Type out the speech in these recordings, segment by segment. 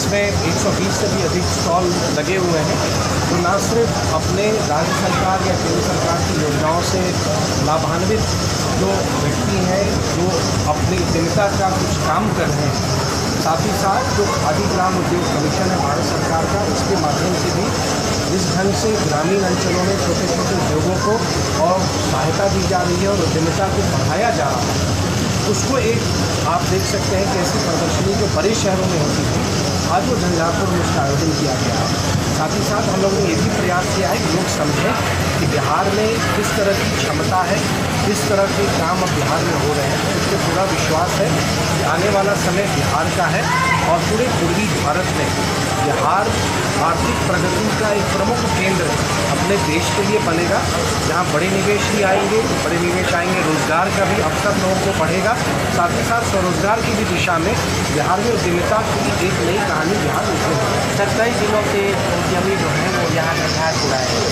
जिसमें 120 से भी अधिक स्टॉल लगे हुए हैं, तो न सिर्फ अपने राज्य सरकार या केंद्र सरकार की योजनाओं से लाभान्वित जो व्यक्ति हैं, जो अपनी जनता का कुछ काम कर रहे हैं, साथ ही साथ जो खादी ग्राम उद्योग कमीशन है भारत सरकार का, उसके माध्यम से भी जिस ढंग से ग्रामीण अंचलों में छोटे छोटे उद्योगों को और सहायता दी जा रही है और उद्यमिता को बढ़ाया जा रहा है, उसको एक आप देख सकते हैं कि ऐसी प्रदर्शनी जो बड़े शहरों में होती थी, आज वो झंझारपुर में उसका आयोजन किया गया है। साथ ही साथ हम लोगों ने ये भी प्रयास किया है कि लोग समझें कि बिहार में किस तरह की क्षमता है, किस तरह के काम अब बिहार में हो रहे हैं। तो इससे पूरा विश्वास है कि आने वाला समय बिहार का है और पूरे पूर्वी भारत में बिहार आर्थिक प्रगति का एक प्रमुख केंद्र अपने देश के लिए बनेगा, जहाँ बड़े निवेश भी आएंगे, रोजगार का भी अवसर लोगों को बढ़ेगा, साथ ही साथ स्वरोजगार की भी दिशा में बिहार में उद्यमिता की एक नई कहानी बिहार लिखेगा। सर, कई दिनों से उद्यमी जो हैं वो यहाँ झंझारपुर आए हैं,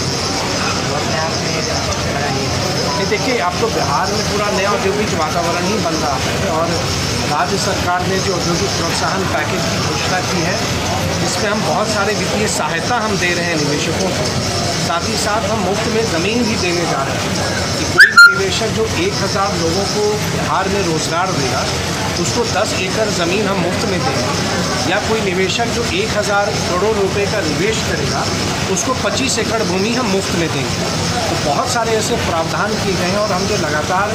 वो अपने आप में देखिए, अब तो बिहार में पूरा नया औद्योगिक वातावरण ही बन रहा है और राज्य सरकार ने जो औद्योगिक प्रोत्साहन पैकेज की घोषणा की है, जिसमें हम बहुत सारे वित्तीय सहायता हम दे रहे हैं निवेशकों को, साथ ही साथ हम मुफ्त में ज़मीन भी देने जा रहे हैं कि कोई निवेशक जो 1000 लोगों को बिहार में रोज़गार देगा, उसको 10 एकड़ ज़मीन हम मुफ्त में देंगे, या कोई निवेशक जो 1000 करोड़ रुपए का निवेश करेगा, उसको 25 एकड़ भूमि हम मुफ्त में देंगे। तो बहुत सारे ऐसे प्रावधान किए गए हैं और हम जो लगातार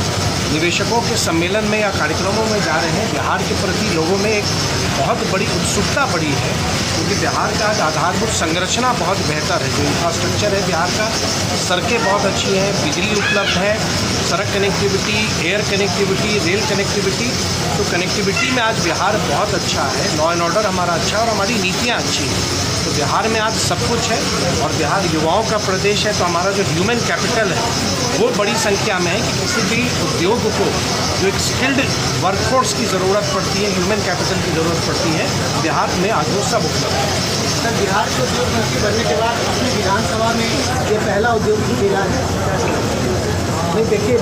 निवेशकों के सम्मेलन में या कार्यक्रमों में जा रहे हैं, बिहार के प्रति लोगों में एक बहुत बड़ी उत्सुकता बढ़ी है, क्योंकि बिहार का आधारभूत संरचना बहुत बेहतर है। जो इंफ्रास्ट्रक्चर है बिहार का, सड़कें बहुत अच्छी हैं, बिजली उपलब्ध है, सड़क connectivity, air connectivity, rail connectivity. तो कनेक्टिविटी में आज बिहार बहुत अच्छा है, लॉ एंड ऑर्डर हमारा अच्छा है और हमारी नीतियाँ अच्छी हैं। तो बिहार में आज सब कुछ है और बिहार युवाओं का प्रदेश है, तो हमारा जो ह्यूमन कैपिटल है वो बड़ी संख्या में है कि किसी भी उद्योग को जो एक स्किल्ड वर्कफोर्स की ज़रूरत पड़ती है, ह्यूमन कैपिटल की ज़रूरत पड़ती है, बिहार में आज वो सब उपलब्ध है। सर, बिहार के उद्योग मंत्री बनने के बाद अपनी विधानसभा में ये पहला औद्योगिक मेला है। नहीं, देखिए,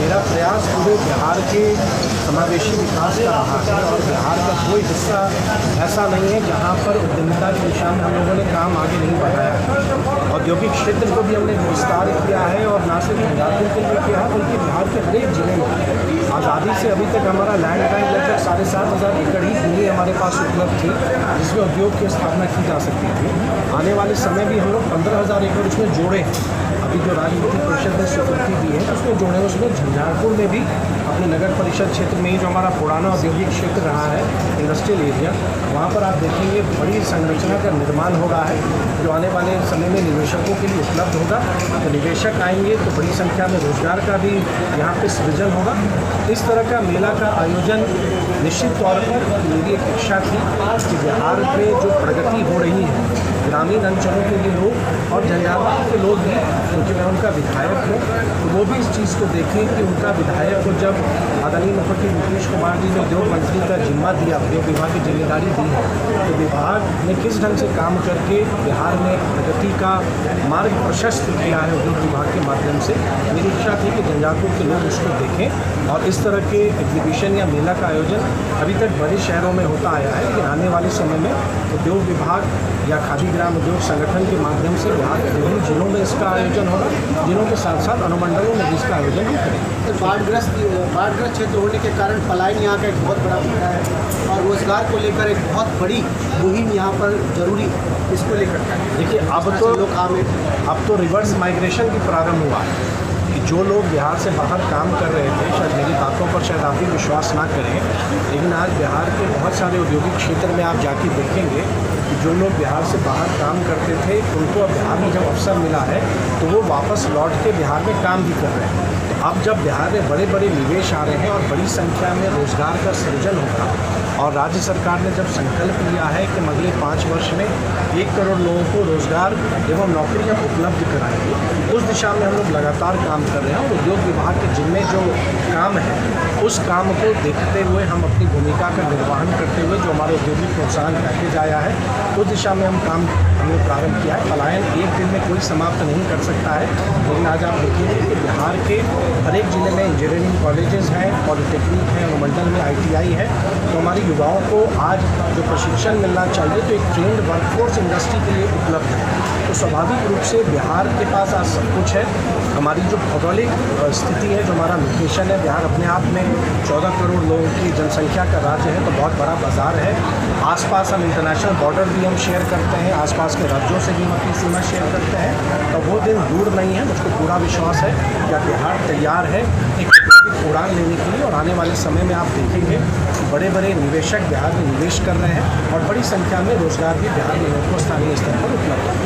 मेरा प्रयास पूरे बिहार के समावेशी विकास का रहा है और बिहार का कोई हिस्सा ऐसा नहीं है जहां पर उद्यमिता की दिशा में हम लोगों ने काम आगे नहीं बढ़ाया है। औद्योगिक क्षेत्र को भी हमने विस्तार किया है और न सिर्फ झंझारपुर के लिए किया है, बल्कि बिहार के हर एक जिले में आज़ादी से अभी तक हमारा लैंड बैंक लगभग 7,500 एकड़ ही भूमि हमारे पास उपलब्ध थी, जिसमें उद्योग की स्थापना की जा सकती थी। आने वाले समय भी हम लोग 15,000 एकड़ उसमें जोड़े हैं। अभी जो राजनीतिक परिषद ने स्वीकृति दी है उसमें जोड़े, उसमें झंझारपुर में भी अपने नगर परिषद क्षेत्र में ही जो हमारा पुराना औद्योगिक क्षेत्र रहा है, इंडस्ट्रियल एरिया, वहाँ पर आप देखेंगे बड़ी संरचना का निर्माण हो रहा है, जो आने वाले समय में निवेशकों के लिए उपलब्ध होगा। तो निवेशक आएंगे तो बड़ी संख्या में रोजगार का भी यहाँ पे सृजन होगा। इस तरह का मेला का आयोजन निश्चित तौर पर मेरी एक इच्छा थी कि बिहार में जो प्रगति हो रही है, ग्रामीण अंचलों के लिए लोग और झंझारपुर के लोग भी, क्योंकि मैं उनका विधायक हूँ, तो वो भी इस चीज़ को देखें कि उनका विधायक को जब आदरणीय मुख्यमंत्री नीतीश कुमार जी ने उद्योग मंत्री का जिम्मा दिया, उद्योग विभाग की जिम्मेदारी दी है, तो विभाग ने किस ढंग से काम करके बिहार में प्रगति का मार्ग प्रशस्त किया है उद्योग विभाग के माध्यम से। मेरी इच्छा थी कि झंझारपुर के लोग उसको देखें और इस तरह के एग्जीबिशन या मेला का आयोजन अभी तक बड़े शहरों में होता आया है, लेकिन आने वाले समय में उद्योग विभाग या खादी ग्राम उद्योग संगठन के माध्यम से बिहार के विभिन्न जिलों में इसका आयोजन होगा, जिलों के साथ साथ अनुमंडलों में इसका आयोजन हम करेंगे। तो बाढ़ग्रस्त क्षेत्र होने के कारण पलायन यहाँ का एक बहुत बड़ा मुद्दा है और रोजगार को लेकर एक बहुत बड़ी मुहिम यहाँ पर जरूरी है, इसको लेकर देखिए, अब तो रिवर्स माइग्रेशन की प्रारंभ हुआ है कि जो लोग बिहार से बाहर काम कर रहे थे, शायद मेरी बातों पर शायद आप भी विश्वास ना करें, लेकिन आज बिहार के बहुत सारे औद्योगिक क्षेत्र में आप जाके देखेंगे कि जो लोग बिहार से बाहर काम करते थे, उनको अब बिहार में जब अवसर मिला है तो वो वापस लौट के बिहार में काम भी कर रहे हैं। तो अब जब बिहार में बड़े बड़े निवेश आ रहे हैं और बड़ी संख्या में रोजगार का सृजन होगा और राज्य सरकार ने जब संकल्प लिया है कि अगले 5 वर्ष में 1 करोड़ लोगों को रोजगार एवं नौकरियां उपलब्ध कराएंगे, उस दिशा में हम लोग लगातार काम कर रहे हैं और उद्योग विभाग के जिम्मे जो काम है उस काम को देखते हुए हम अपनी भूमिका का निर्वहन करते हुए जो हमारे औद्योगिक प्रोत्साहन पैकेज आया है उस दिशा में हम काम हमने प्रारंभ किया है। पलायन एक दिन में कोई समाप्त नहीं कर सकता है, लेकिन आज आप देखेंगे कि बिहार के हर एक जिले में इंजीनियरिंग कॉलेजेस हैं, पॉलिटेक्निक है, अनुमंडल में ITI है, तो हमारी हमारे युवाओं को आज जो प्रशिक्षण मिलना चाहिए तो एक ट्रेंड वर्कफोर्स इंडस्ट्री के लिए उपलब्ध है। तो स्वाभाविक रूप से बिहार के पास आज सब कुछ है। हमारी जो भौगोलिक स्थिति है, जो हमारा लोकेशन है, बिहार अपने आप में 14 करोड़ लोगों की जनसंख्या का राज्य है, तो बहुत बड़ा बाज़ार है। आसपास हम इंटरनेशनल बॉर्डर भी हम शेयर करते हैं, आसपास के राज्यों से भी हम अपनी सीमा शेयर करते हैं। तो वो दिन दूर नहीं है। मुझको पूरा विश्वास है कि बिहार तैयार है एक उड़ान लेने के लिए, और आने वाले समय में आप देखेंगे बड़े बड़े निवेशक बिहार में निवेश कर रहे हैं और बड़ी संख्या में रोजगार भी बिहार में लोगों को स्थानीय स्तर पर उपलब्ध है।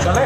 चले